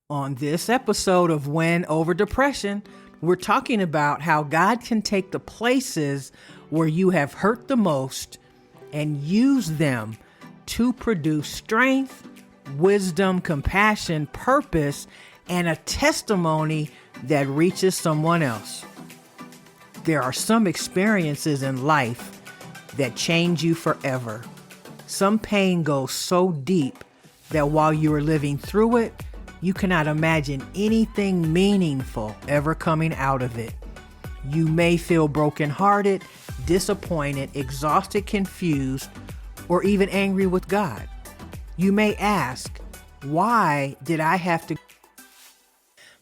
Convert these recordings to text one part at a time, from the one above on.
On this episode of Win Over Depression, we're talking about how God can take the places where you have hurt the most and use them to produce strength, wisdom, compassion, purpose, and a testimony that reaches someone else. There are some experiences in life that change you forever. Some pain goes so deep that while you are living through it, you cannot imagine anything meaningful ever coming out of it. You may feel brokenhearted, disappointed, exhausted, confused, or even angry with God. You may ask, why did I have to?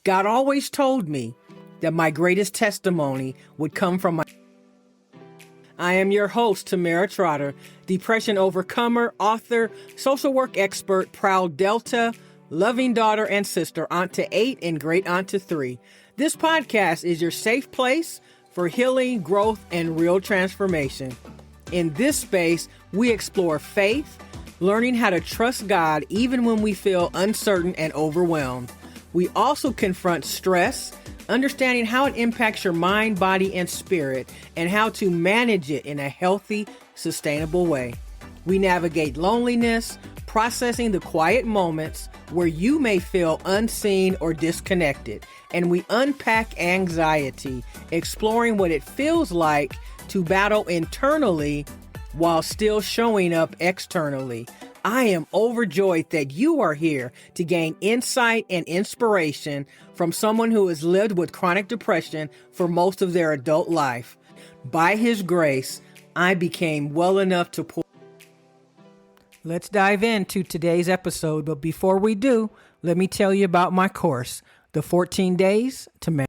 God always told me that my greatest testimony would come from my... I am your host, Tamara Trotter, depression overcomer, author, social work expert, proud Delta, loving daughter and sister, aunt to 8 and great aunt to 3. This podcast is your safe place for healing, growth, and real transformation. In this space, we explore faith, learning how to trust God even when we feel uncertain and overwhelmed. We also confront stress, understanding how it impacts your mind, body, and spirit, and how to manage it in a healthy, sustainable way. We navigate loneliness, processing the quiet moments where you may feel unseen or disconnected. And we unpack anxiety, exploring what it feels like to battle internally while still showing up externally. I am overjoyed that you are here to gain insight and inspiration from someone who has lived with chronic depression for most of their adult life. By His grace, I became well enough to pour. Let's dive into today's episode, but before we do, let me tell you about my course, The 14 Days to Manage.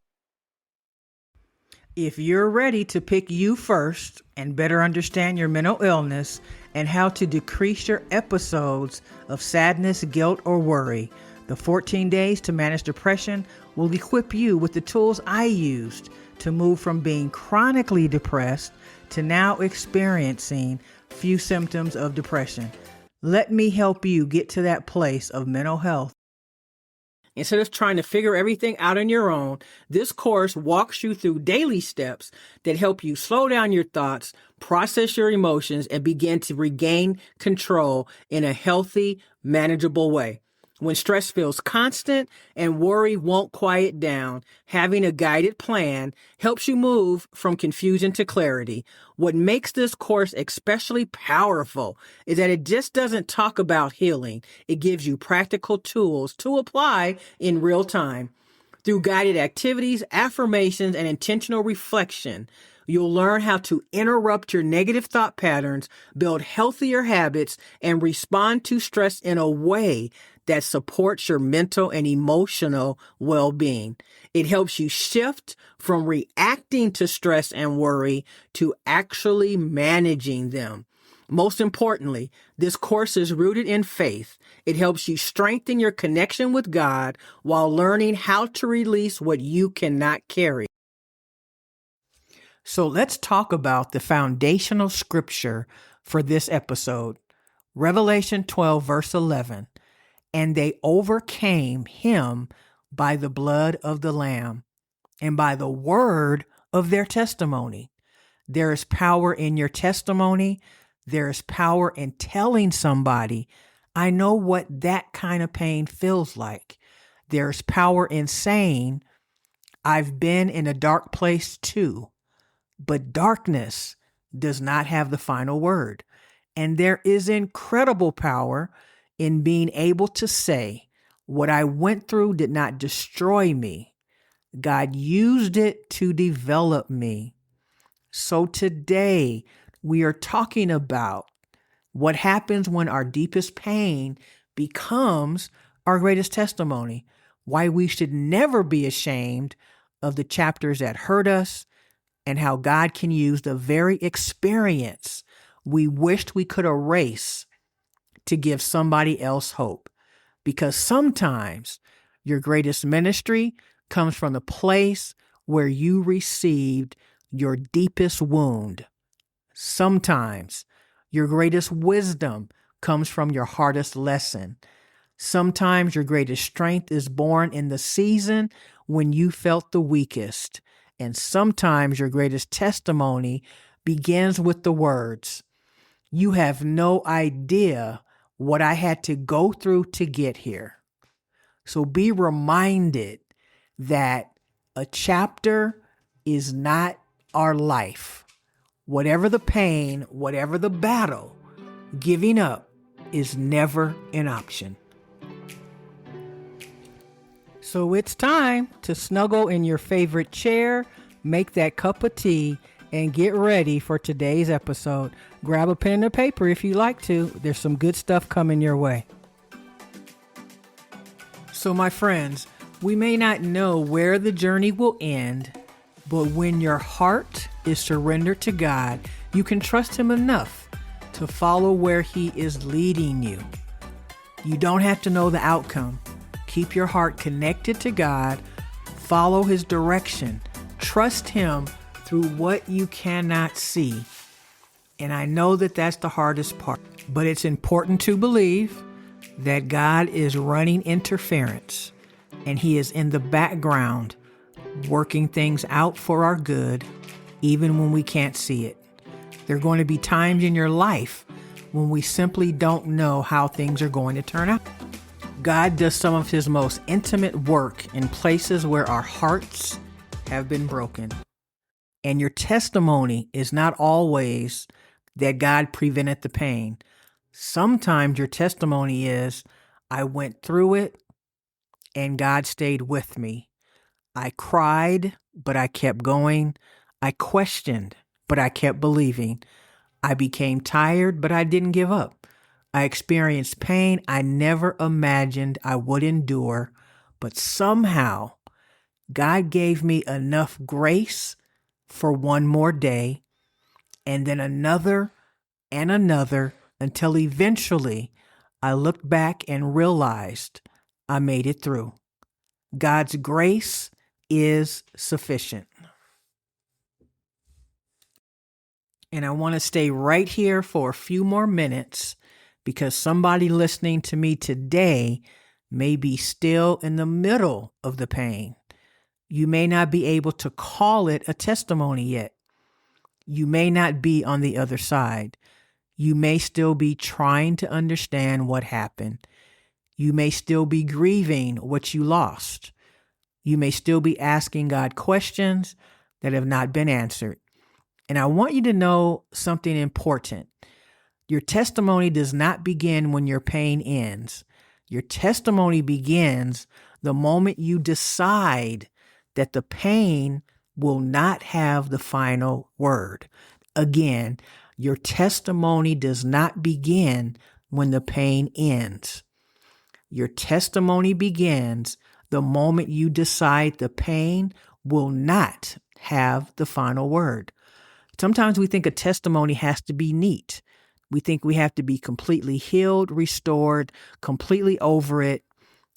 If you're ready to pick you first and better understand your mental illness and how to decrease your episodes of sadness, guilt, or worry, The 14 Days to Manage Depression will equip you with the tools I used to move from being chronically depressed to now experiencing few symptoms of depression. Let me help you get to that place of mental health. Instead of trying to figure everything out on your own, this course walks you through daily steps that help you slow down your thoughts, process your emotions, and begin to regain control in a healthy, manageable way. When stress feels constant and worry won't quiet down, having a guided plan helps you move from confusion to clarity. What makes this course especially powerful is that it just doesn't talk about healing. It gives you practical tools to apply in real time. Through guided activities, affirmations, and intentional reflection, you'll learn how to interrupt your negative thought patterns, build healthier habits, and respond to stress in a way that supports your mental and emotional well-being. It helps you shift from reacting to stress and worry to actually managing them. Most importantly, this course is rooted in faith. It helps you strengthen your connection with God while learning how to release what you cannot carry. So let's talk about the foundational scripture for this episode. Revelation 12, verse 11. And they overcame him by the blood of the Lamb and by the word of their testimony. There is power in your testimony. There is power in telling somebody, I know what that kind of pain feels like. There's power in saying, I've been in a dark place too. But darkness does not have the final word. And there is incredible power in being able to say, what I went through did not destroy me. God used it to develop me. So today we are talking about what happens when our deepest pain becomes our greatest testimony, why we should never be ashamed of the chapters that hurt us, and how God can use the very experience we wished we could erase to give somebody else hope. Because sometimes your greatest ministry comes from the place where you received your deepest wound. Sometimes your greatest wisdom comes from your hardest lesson. Sometimes your greatest strength is born in the season when you felt the weakest. And sometimes your greatest testimony begins with the words, "You have no idea what I had to go through to get here." So be reminded that a chapter is not our life. Whatever the pain, whatever the battle, giving up is never an option. So it's time to snuggle in your favorite chair, make that cup of tea, and get ready for today's episode. Grab a pen and a paper if you like to. There's some good stuff coming your way. So my friends, we may not know where the journey will end, but when your heart is surrendered to God, you can trust Him enough to follow where He is leading you. You don't have to know the outcome. Keep your heart connected to God, follow His direction, trust Him through what you cannot see. And I know that that's the hardest part, but it's important to believe that God is running interference and He is in the background working things out for our good, even when we can't see it. There are going to be times in your life when we simply don't know how things are going to turn out. God does some of His most intimate work in places where our hearts have been broken. And your testimony is not always that God prevented the pain. Sometimes your testimony is, I went through it and God stayed with me. I cried, but I kept going. I questioned, but I kept believing. I became tired, but I didn't give up. I experienced pain I never imagined I would endure, but somehow God gave me enough grace for one more day, and then another and another, until eventually I looked back and realized I made it through. God's grace is sufficient. And I want to stay right here for a few more minutes because somebody listening to me today may be still in the middle of the pain. You may not be able to call it a testimony yet. You may not be on the other side. You may still be trying to understand what happened. You may still be grieving what you lost. You may still be asking God questions that have not been answered. And I want you to know something important. Your testimony does not begin when your pain ends. Your testimony begins the moment you decide that the pain will not have the final word. Again, your testimony does not begin when the pain ends. Your testimony begins the moment you decide the pain will not have the final word. Sometimes we think a testimony has to be neat. We think we have to be completely healed, restored, completely over it,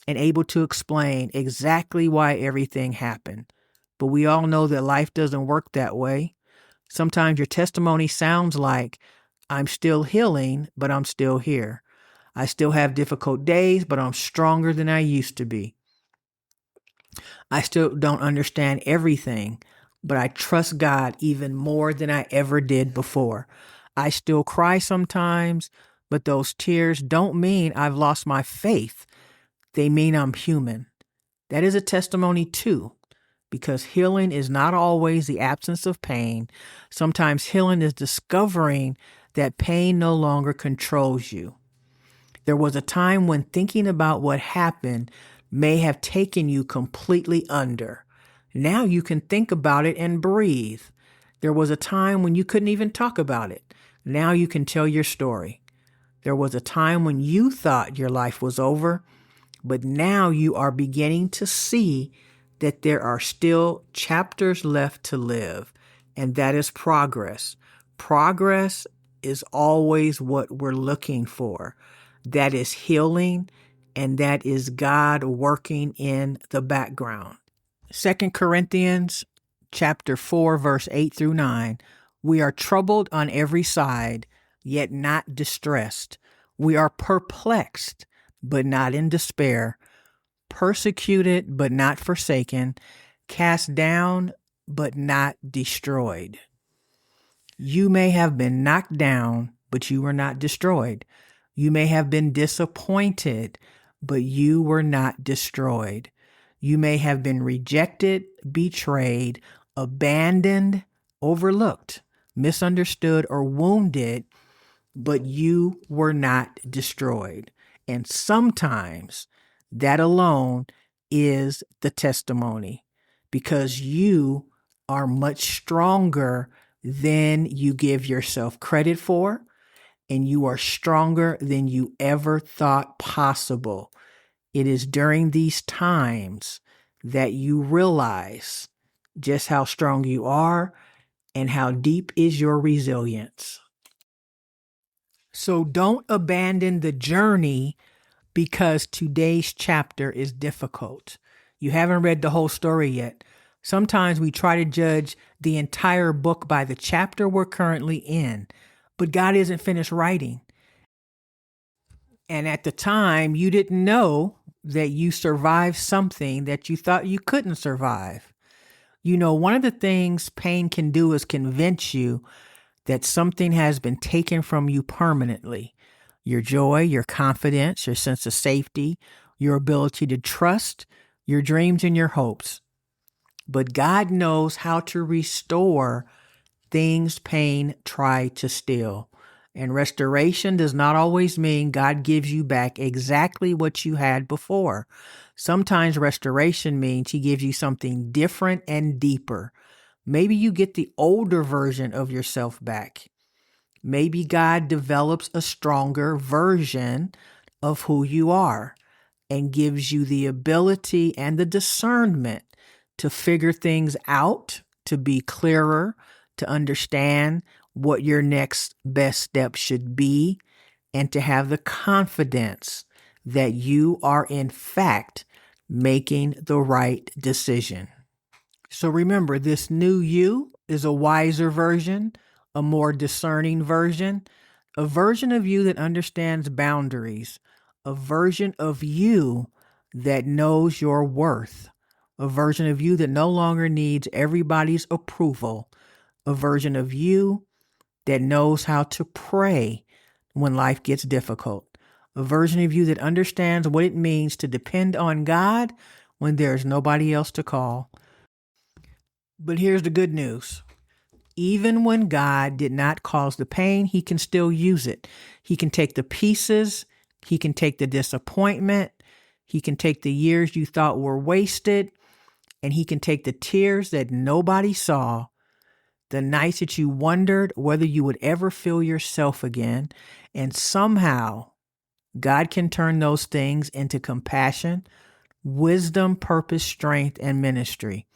and able to explain exactly why everything happened. But we all know that life doesn't work that way. Sometimes your testimony sounds like, I'm still healing, but I'm still here. I still have difficult days, but I'm stronger than I used to be. I still don't understand everything, but I trust God even more than I ever did before. I still cry sometimes, but those tears don't mean I've lost my faith. They mean I'm human. That is a testimony too, because healing is not always the absence of pain. Sometimes healing is discovering that pain no longer controls you. There was a time when thinking about what happened may have taken you completely under. Now you can think about it and breathe. There was a time when you couldn't even talk about it. Now you can tell your story. There was a time when you thought your life was over, but now you are beginning to see that there are still chapters left to live, and that is progress. Progress is always what we're looking for. That is healing, and that is God working in the background. 2 Corinthians chapter 4, verse 8 through 9. We are troubled on every side, yet not distressed. We are perplexed, but not in despair, persecuted, but not forsaken, cast down, but not destroyed. You may have been knocked down, but you were not destroyed. You may have been disappointed, but you were not destroyed. You may have been rejected, betrayed, abandoned, overlooked, misunderstood, or wounded, but you were not destroyed. And sometimes that alone is the testimony, because you are much stronger than you give yourself credit for, and you are stronger than you ever thought possible. It is during these times that you realize just how strong you are and how deep is your resilience. So don't abandon the journey because today's chapter is difficult. You haven't read the whole story yet. Sometimes we try to judge the entire book by the chapter we're currently in, but God isn't finished writing. And at the time, you didn't know that you survived something that you thought you couldn't survive. You know, one of the things pain can do is convince you that something has been taken from you permanently. Your joy, your confidence, your sense of safety, your ability to trust, your dreams and your hopes. But God knows how to restore things pain tried to steal. And restoration does not always mean God gives you back exactly what you had before. Sometimes restoration means He gives you something different and deeper. Maybe you get the older version of yourself back. Maybe God develops a stronger version of who you are and gives you the ability and the discernment to figure things out, to be clearer, to understand what your next best step should be, and to have the confidence that you are in fact making the right decision. So remember, this new you is a wiser version, a more discerning version, a version of you that understands boundaries, a version of you that knows your worth, a version of you that no longer needs everybody's approval, a version of you that knows how to pray when life gets difficult, a version of you that understands what it means to depend on God when there's nobody else to call. But here's the good news. Even when God did not cause the pain, He can still use it. He can take the pieces. He can take the disappointment. He can take the years you thought were wasted. And He can take the tears that nobody saw, the nights that you wondered whether you would ever feel yourself again. And somehow God can turn those things into compassion, wisdom, purpose, strength, and ministry.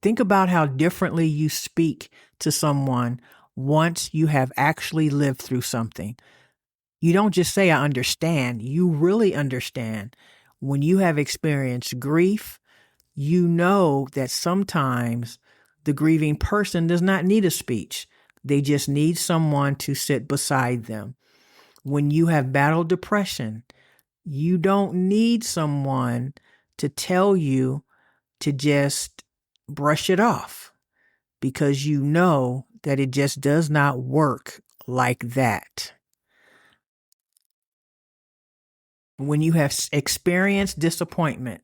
Think about how differently you speak to someone once you have actually lived through something. You don't just say, I understand. You really understand. When you have experienced grief, you know that sometimes the grieving person does not need a speech. They just need someone to sit beside them. When you have battled depression, you don't need someone to tell you to just brush it off, because you know that it just does not work like that. When you have experienced disappointment,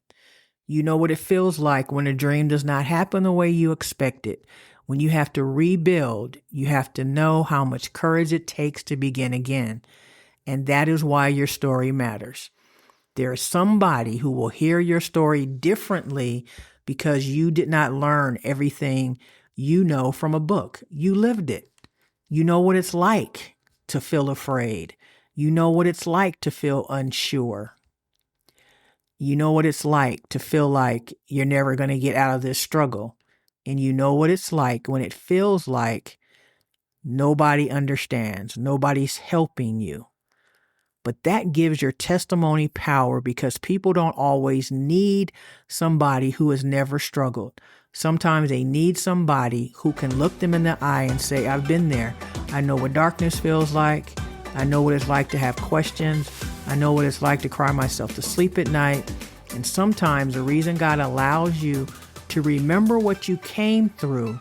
you know what it feels like when a dream does not happen the way you expected. When you have to rebuild, you have to know how much courage it takes to begin again. And that is why your story matters. There is somebody who will hear your story differently because you did not learn everything you know from a book. You lived it. You know what it's like to feel afraid. You know what it's like to feel unsure. You know what it's like to feel like you're never going to get out of this struggle. And you know what it's like when it feels like nobody understands, nobody's helping you. But that gives your testimony power, because people don't always need somebody who has never struggled. Sometimes they need somebody who can look them in the eye and say, I've been there. I know what darkness feels like. I know what it's like to have questions. I know what it's like to cry myself to sleep at night. And sometimes the reason God allows you to remember what you came through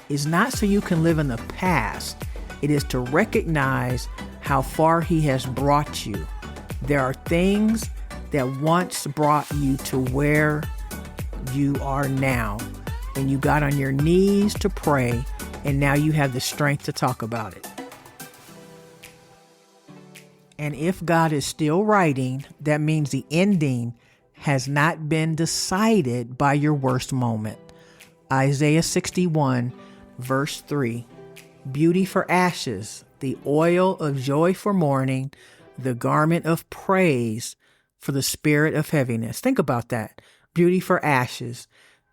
is not so you can live in the past. It is to recognize how far He has brought you. There are things that once brought you to where you are now. And you got on your knees to pray, and now you have the strength to talk about it. And if God is still writing, that means the ending has not been decided by your worst moment. Isaiah 61, verse 3. Beauty for ashes, the oil of joy for mourning, the garment of praise for the spirit of heaviness. Think about that. Beauty for ashes.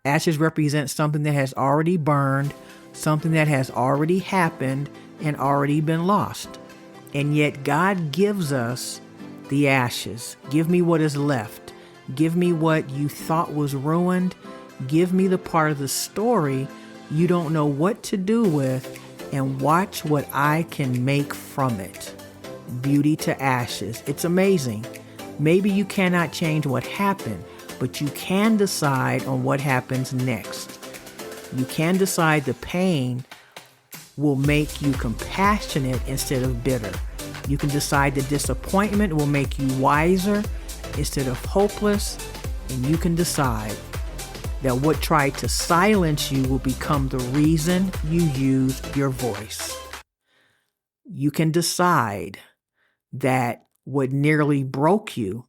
Ashes represent something that has already burned, something that has already happened and already been lost. And yet God gives us the ashes. Give me what is left. Give me what you thought was ruined. Give me the part of the story you don't know what to do with, and watch what I can make from it. Beauty to ashes. It's amazing. Maybe you cannot change what happened, but you can decide on what happens next. You can decide the pain will make you compassionate instead of bitter. You can decide the disappointment will make you wiser instead of hopeless. And you can decide that what tried to silence you will become the reason you use your voice. You can decide that what nearly broke you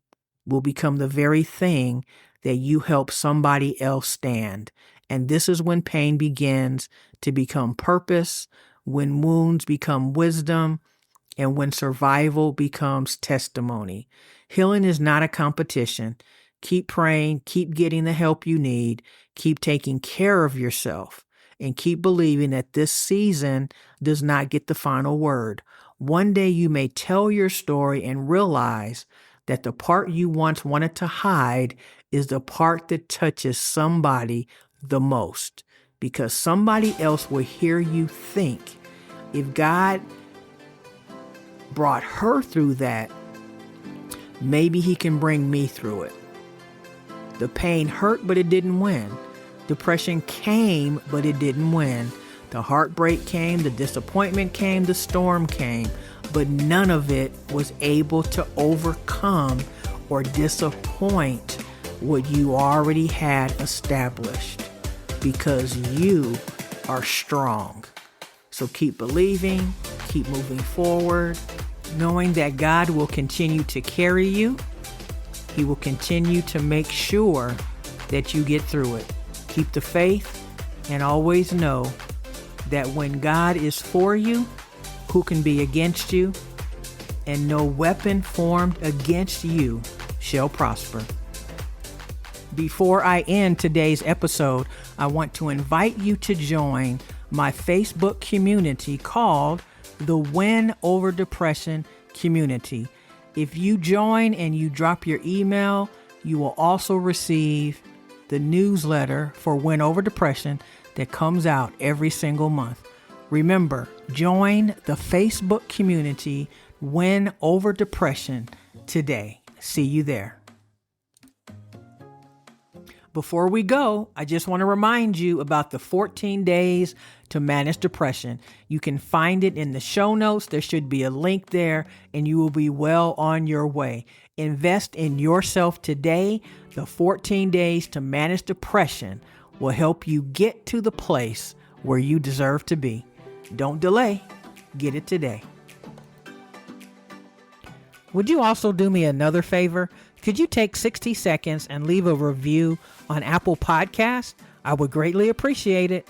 will become the very thing that you help somebody else stand. And this is when pain begins to become purpose, when wounds become wisdom, and when survival becomes testimony. Healing is not a competition. Keep praying, keep getting the help you need, keep taking care of yourself, and keep believing that this season does not get the final word. One day you may tell your story and realize that the part you once wanted to hide is the part that touches somebody the most, because somebody else will hear you think, if God brought her through that, maybe He can bring me through it. The pain hurt, but it didn't win. Depression came, but it didn't win. The heartbreak came, the disappointment came, the storm came, but none of it was able to overcome or disappoint what you already had established, because you are strong. So keep believing, keep moving forward, knowing that God will continue to carry you. He will continue to make sure that you get through it. Keep the faith, and always know that when God is for you, who can be against you? And no weapon formed against you shall prosper. Before I end today's episode, I want to invite you to join my Facebook community called the Win Over Depression Community. If you join and you drop your email, you will also receive the newsletter for Win Over Depression that comes out every single month. Remember, join the Facebook community Win Over Depression today. See you there. Before we go, I just want to remind you about the 14 days to manage depression. You can find it in the show notes. There should be a link there, and you will be well on your way. Invest in yourself today. The 14 days to manage depression will help you get to the place where you deserve to be. Don't delay. Get it today. Would you also do me another favor? Could you take 60 seconds and leave a review on Apple Podcasts? I would greatly appreciate it.